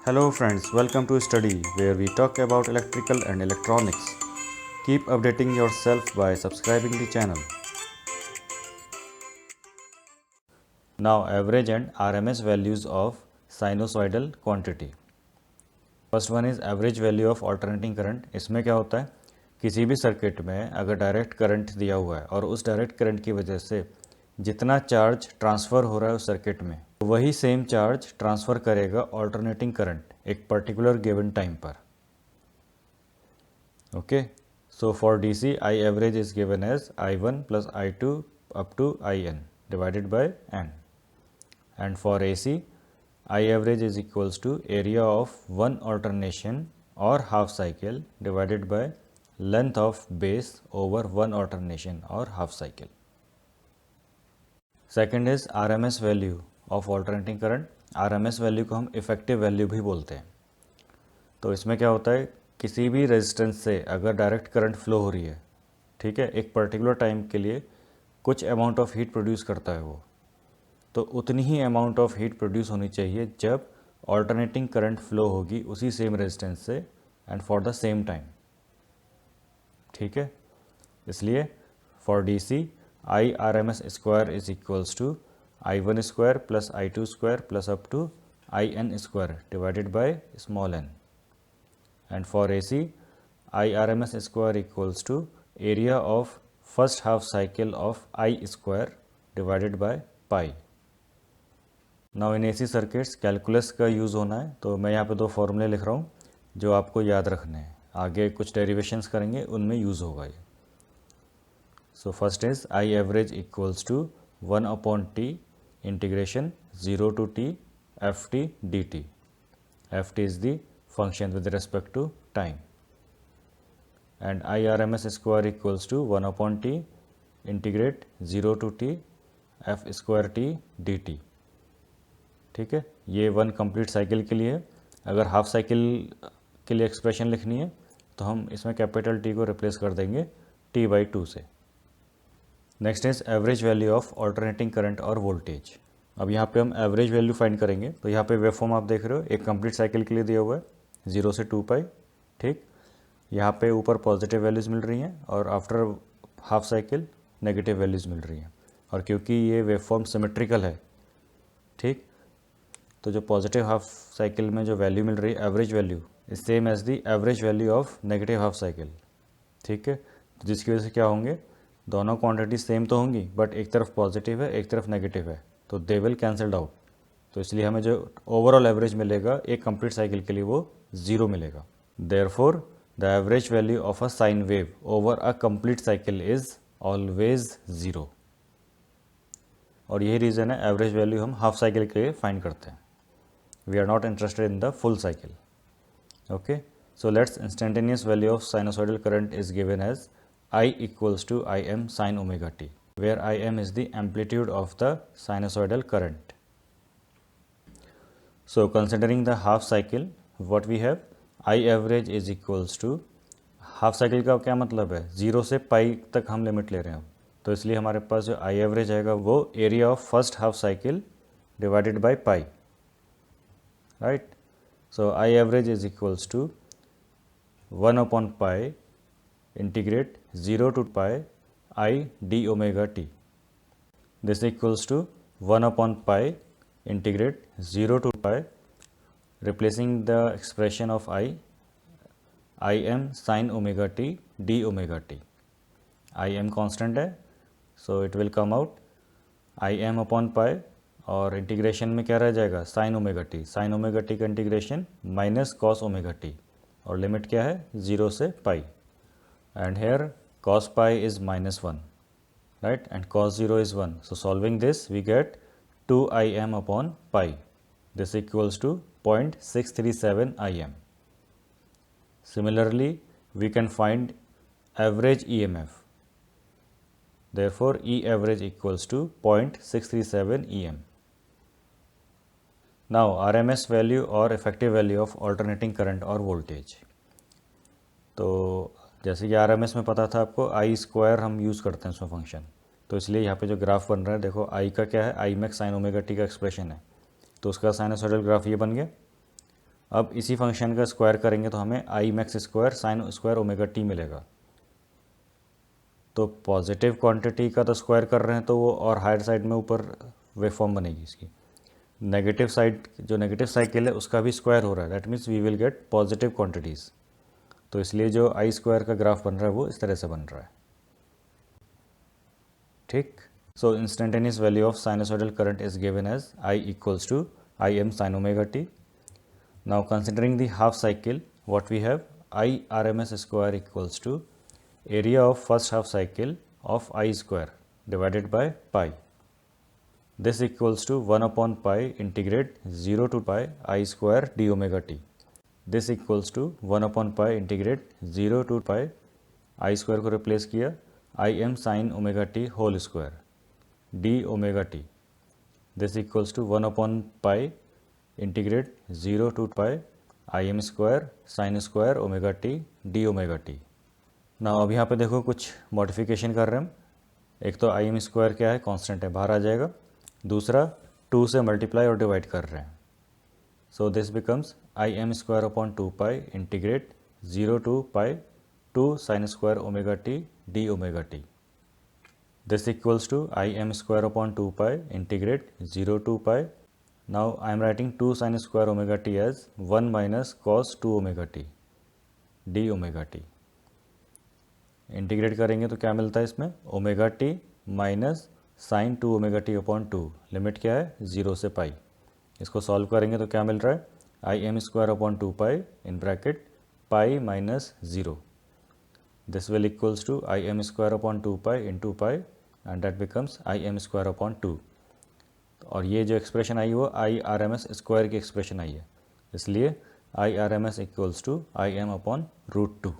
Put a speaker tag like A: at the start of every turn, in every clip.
A: Hello friends, welcome to Study where we talk about electrical and electronics. Keep updating yourself by subscribing the channel. Now average and RMS values of sinusoidal quantity. First one is average value of alternating current. इसमें क्या होता है, किसी भी circuit में अगर direct current दिया हुआ है और उस डायरेक्ट करंट की वजह से जितना चार्ज ट्रांसफ़र हो रहा है उस सर्किट में वही सेम चार्ज ट्रांसफ़र करेगा ऑल्टरनेटिंग करंट एक पर्टिकुलर गिवन टाइम पर. Okay, so for DC I average is given as I1 plus I2 up to IN divided by N, and for AC I average is equals to area of one alternation or half cycle divided by length of base over one alternation or half cycle. Second is RMS value of alternating current. RMS value को हम effective value भी बोलते हैं. तो इसमें क्या होता है, किसी भी रेजिस्टेंस से अगर डायरेक्ट करंट फ्लो हो रही है, ठीक है, एक पर्टिकुलर टाइम के लिए कुछ अमाउंट ऑफ हीट प्रोड्यूस करता है वो, तो उतनी ही अमाउंट ऑफ हीट प्रोड्यूस होनी चाहिए जब ऑल्टरनेटिंग करंट फ्लो होगी उसी सेम रेजिस्टेंस से and for the same time. ठीक है, इसलिए for DC I RMS square is equals to I1 square plus I2 square plus up to IN square divided by small n, and for AC I RMS square equals to area of first half cycle of I square divided by pi. Now in AC circuits calculus का use होना है, तो मैं यहाँ पे दो फॉर्मूले लिख रहा हूँ जो आपको याद रखने हैं, आगे कुछ डेरिवेशंस करेंगे उनमें यूज़ होगा ये. So first is I average equals to 1/T integration 0 to T ft dt. ft is the function with respect to time, and I RMS square equals to 1/T integrate 0 to T f square T dt. ठीक है, ये one complete cycle के लिए. अगर half cycle के लिए expression लिखनी है तो हम इसमें कैपिटल T को रिप्लेस कर देंगे T/2 से. Next is average value of alternating current और वोल्टेज. अब यहाँ पे हम एवरेज वैल्यू फाइंड करेंगे. तो यहाँ पे वेवफॉर्म आप देख रहे हो, एक कंप्लीट साइकिल के लिए दिया हुआ है 0 से 2π. ठीक, यहाँ पे ऊपर पॉजिटिव वैल्यूज़ मिल रही हैं और after half cycle negative values मिल रही हैं. और क्योंकि ये वेवफॉर्म सिमेट्रिकल है, ठीक, तो जो पॉजिटिव हाफ साइकिल में जो वैल्यू मिल रही है average value is same as the average value of negative half cycle. ठीक है, तो जिसकी वजह से क्या होंगे, दोनों क्वांटिटी सेम तो होंगी बट एक तरफ पॉजिटिव है एक तरफ नेगेटिव है, तो दे विल कैंसल्ड आउट. तो इसलिए हमें जो ओवरऑल एवरेज मिलेगा एक कंप्लीट साइकिल के लिए वो 0 मिलेगा. Therefore the average value of a sine wave over a complete cycle is always 0. और यही रीज़न है एवरेज वैल्यू हम हाफ साइकिल के लिए फाइंड करते हैं. We are not interested in the full cycle. Okay, so let's instantaneous value of sinusoidal current is given as I equals to Im sin omega t, where Im is the amplitude of the sinusoidal current. So considering the half cycle, what we have, I average is equals to, half cycle का क्या मतलब है, 0 से पाई तक हम limit ले रहे हैं, तो इसलिए हमारे पास जो I एवरेज आएगा वो area of first half cycle divided by pi. Right, so I average is equals to 1/pi integrate 0 to pi I d omega t. This equals to 1/pi integrate 0 to pi, replacing the expression of I m sin omega t d omega t. I m constant है, so it will come out I m upon pi, और integration में क्या रह जाएगा, sine omega t. Sine omega t का integration minus cos omega t, और limit क्या है 0 से पाई. And here cos pi is -1, right, and cos 0 is 1. So solving this we get 2Im upon pi. This equals to 0.637 Im. Similarly, we can find average EMF. Therefore, E average equals to 0.637 Em. Now RMS value or effective value of alternating current or voltage. तो जैसे कि RMS में पता था आपको, I square हम use करते हैं उसमें फंक्शन, तो इसलिए यहाँ पे जो ग्राफ बन रहा है, देखो I का क्या है, I max sine omega t का एक्सप्रेशन है, तो उसका साइनोसॉइडल ग्राफ ये बन गया. अब इसी फंक्शन का स्क्वायर करेंगे तो हमें I max square sine square omega T मिलेगा। तो पॉजिटिव क्वांटिटी का तो स्क्वायर कर रहे हैं तो वो और हायर साइड में ऊपर वेव फॉर्म बनेगी इसकी। नेगेटिव साइड, जो नेगेटिव साइकिल है उसका भी स्क्वायर हो रहा है, that means we will get positive quantities. तो इसलिए जो आई स्क्वायर का ग्राफ बन रहा है वो इस तरह से बन रहा है। ठीक। So instantaneous value of sinusoidal current is given as i equals to I m sine omega t. Now considering the half cycle, what we have, I RMS square equals to area of first half cycle of I square divided by pi. This equals to 1 upon pi integrate 0 to pi I square d omega t. This equals to 1 upon pi integrate 0 to pi I square को replace किया I m sin omega t whole square d omega t. This equals to 1 upon pi integrate 0 to pi I M square sine square omega T D omega T. ना अब यहाँ पे देखो कुछ modification कर रहे हैं हम। एक तो आई एम स्क्वायर क्या है, कांस्टेंट है, बाहर आ जाएगा। दूसरा 2 से मल्टीप्लाई और डिवाइड कर रहे हैं। So this becomes I M square upon 2 pi integrate 0 to pi 2 sine square omega T D omega T. This equals to I M square upon 2 pi integrate 0 to pi. Now I am writing 2 sin square omega t as 1 minus cos 2 omega t d omega t। इंटीग्रेट करेंगे तो क्या मिलता है इसमें, omega T minus sine 2 omega T upon 2, limit क्या है 0 से पाई। इसको सॉल्व करेंगे तो क्या मिल रहा है, I M square upon 2 pi in bracket pi minus 0। This will equals to I M square upon 2 pi into pi and that becomes I M square upon 2। और ये जो एक्सप्रेशन आई वो I R M S square की expression I है, इसलिए I R M S equals to I M upon root 2।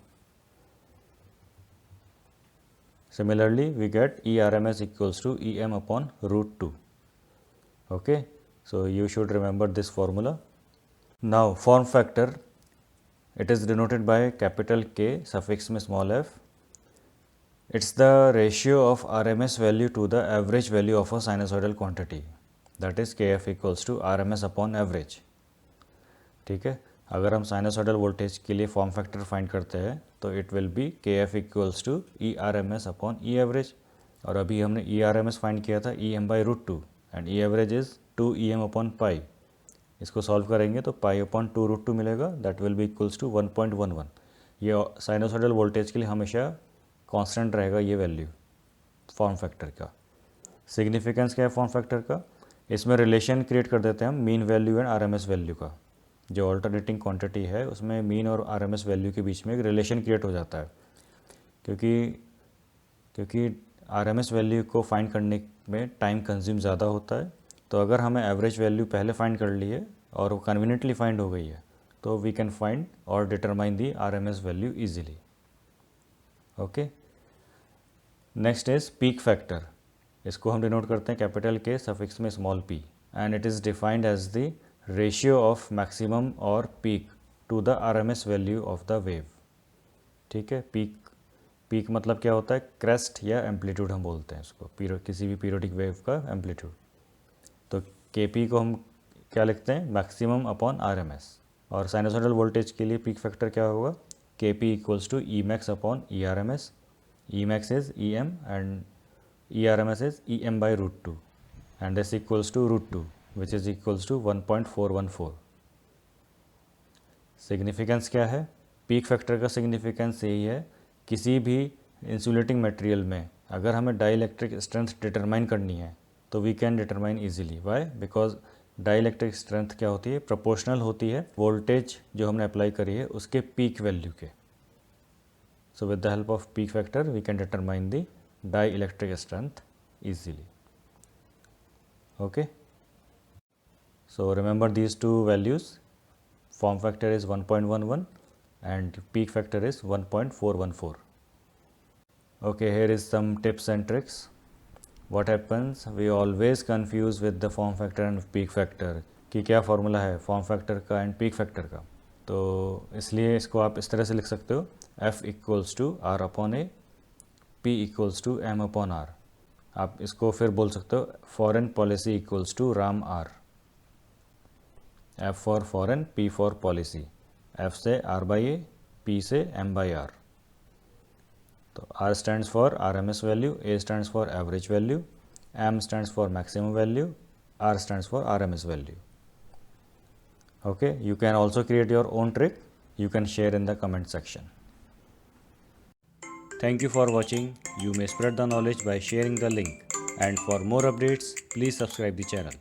A: Similarly we get E R M S equals to E M upon root 2। Okay, so you should remember this formula. Now form factor, it is denoted by capital K suffix में small F. It's the ratio of R M S value to the average value of a sinusoidal quantity, that is K F equals to R M S upon average. ठीक है, अगर हम sinusoidal voltage के लिए form factor find करते हैं तो it will be K F equals to E R M S upon E average. और अभी हमने E R M S find किया था E M by root 2 and E average is 2 E M upon pi. इसको solve करेंगे तो pi upon 2 root 2 मिलेगा, that will be equals to 1.11। ये साइनोसॉइडल वोल्टेज के लिए हमेशा कॉन्स्टेंट रहेगा ये वैल्यू फॉर्म फैक्टर का। सिग्निफिकेंस क्या है फॉर्म फैक्टर का, इसमें रिलेशन क्रिएट कर देते हैं हम mean value and RMS value का। जो ऑल्टरनेटिंग क्वांटिटी है उसमें मीन और आरएमएस वैल्यू के बीच में एक रिलेशन क्रिएट हो जाता है, क्योंकि आरएमएस वैल्यू को फाइंड करने में टाइम कंज्यूम ज़्यादा होता है। तो अगर हमें एवरेज वैल्यू पहले फाइंड कर ली है और वो कन्वीनियंटली फाइंड हो गई है तो वी कैन फाइंड और determine the RMS value easily. Okay, next is peak factor. इसको हम डिनोट करते हैं कैपिटल के सफिक्स में small P and it is defined as the ratio of maximum और peak to the RMS value of the wave. ठीक है, peak मतलब क्या होता है, क्रेस्ट या एम्पलीट्यूड हम बोलते हैं इसको, किसी भी पीरियोडिक वेव का एम्पलीट्यूड। तो के पी को हम क्या लिखते हैं, मैक्सिमम अपॉन आरएमएस। और साइनोसॉइडल वोल्टेज के लिए पीक फैक्टर क्या होगा, K P equals to E max upon E R M S. E max is E M and ERMS is EM by root 2 and this equals to root 2 which is equals to 1.414। Significance क्या है, peak factor का significance यही है, किसी भी insulating material में अगर हमें डाइलेक्ट्रिक स्ट्रेंथ डिटरमाइन करनी है तो we can determine easily. Why, because dielectric strength क्या होती है, प्रोपोर्शनल होती है वोल्टेज जो हमने अप्लाई करी है उसके पीक वैल्यू के। So with the help of peak factor we can determine the dielectric strength easily. Okay, so remember these two values, form factor is 1.11 and peak factor is 1.414. Okay, here is some tips and tricks. What happens, we always confuse with the form factor and peak factor कि क्या formula है form factor का and peak factor का। तो इसलिए इसको आप इस तरह से लिख सकते हो, F equals to R upon A, P equals to M upon R। आप इसको फिर बोल सकते हो फॉरेन पॉलिसी इक्वल्स टू राम R। F for foreign, P for policy. F से R by A, P से M by R. तो R stands for RMS value, A stands for average value, M stands for maximum value, R stands for RMS value. Okay, you can also create your own trick. You can share in the comment section. Thank you for watching. You may spread the knowledge by sharing the link. And for more updates, please subscribe the channel.